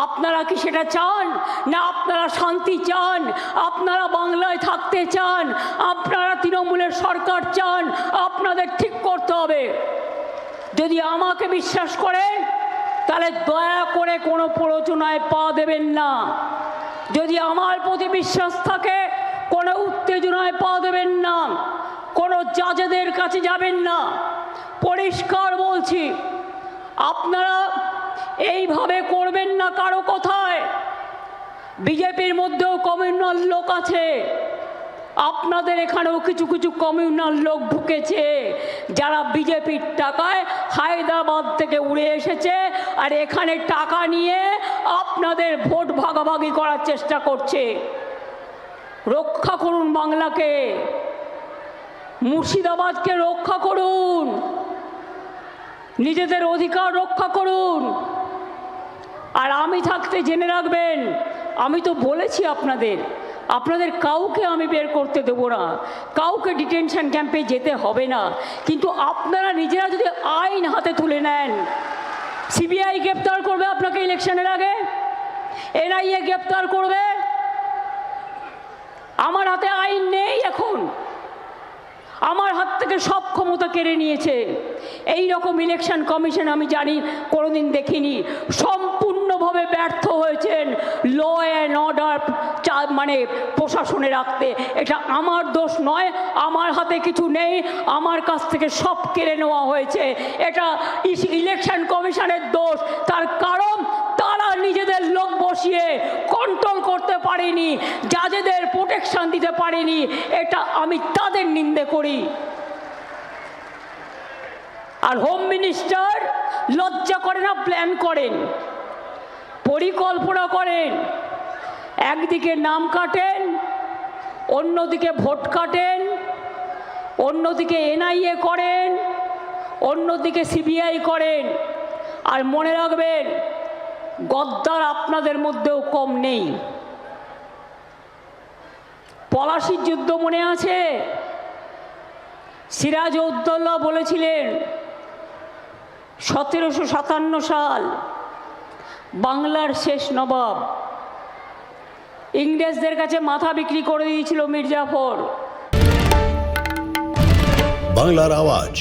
আপনারা কি সেটা চান? না আপনারা শান্তি চান? আপনারা বাংলায় থাকতে চান? আপনারা তৃণমূলের সরকার চান? আপনাদের ঠিক করতে হবে। যদি আমাকে বিশ্বাস করেন তাহলে দয়া করে কোনো প্ররোচনায় পা দেবেন না। যদি আমার প্রতি বিশ্বাস থাকে কোনো উত্তেজনায় পা দেবেন না, কোনো জাজেদের কাছে যাবেন না। পরিষ্কার বলছি, আপনারা এইভাবে করবেন না কারো কথায়। বিজেপির মধ্যেও কমিউনাল লোক আছে, আপনাদের এখানেও কিছু কিছু কমিউনাল লোক ঢুকেছে যারা বিজেপির টাকায় হায়দ্রাবাদ থেকে উড়ে এসেছে আর এখানে টাকা নিয়ে আপনাদের ভোট ভাগাভাগি করার চেষ্টা করছে। রক্ষা করুন বাংলাকে, মুর্শিদাবাদকে রক্ষা করুন, নিজেদের অধিকার রক্ষা করুন। আর আমি থাকতে জেনে রাখবেন, আমি তো বলেছি আপনাদের কাউকে আমি বের করতে দেব না, কাউকে ডিটেনশন ক্যাম্পে যেতে হবে না। কিন্তু আপনারা নিজেরা যদি আইন হাতে তুলে নেন, সিবিআই গ্রেপ্তার করবে আপনাকে ইলেকশনের আগে, এনআইএ গ্রেপ্তার করবে। আমার হাতে আইন নেই এখন, আমার হাত থেকে সব ক্ষমতা কেড়ে নিয়েছে। এই রকম ইলেকশন কমিশন আমি জানি কোনোদিন দেখিনি। সম্পূর্ণভাবে ব্যর্থ হয়েছেন ল অ্যান্ড অর্ডার মানে প্রশাসনে রাখতে। এটা আমার দোষ নয়, আমার হাতে কিছু নেই, আমার কাছ থেকে সব কেড়ে নেওয়া হয়েছে। এটা ইলেকশন কমিশনের দোষ। তার কারণ তারা নিজেদের লোক বসিয়ে কন্ট্রোল করতে পারেনি, জাজেদের প্রোটেকশন দিতে পারেনি। এটা আমি তাদের নিন্দে করি। আর হোম মিনিস্টার লজ্জা করে না, প্ল্যান করেন, পরিকল্পনা করেন, একদিকে নাম কাটেন, অন্যদিকে ভোট কাটেন, অন্যদিকে এনআইএ করেন, অন্যদিকে সিবিআই করেন। আর মনে রাখবেন, গদ্দার আপনাদের মধ্যেও কম নেই। পলাশির যুদ্ধ মনে আছে? সিরাজউদ্দৌলা বলেছিলেন 1757 সাল, বাংলার শেষ নবাব ইংরেজদের কাছে মাথা বিক্রি করে দিয়েছিল মির্জাফর। বাংলার আওয়াজ,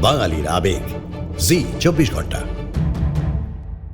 বাঙালির আবেগ, জি 24 ঘন্টা।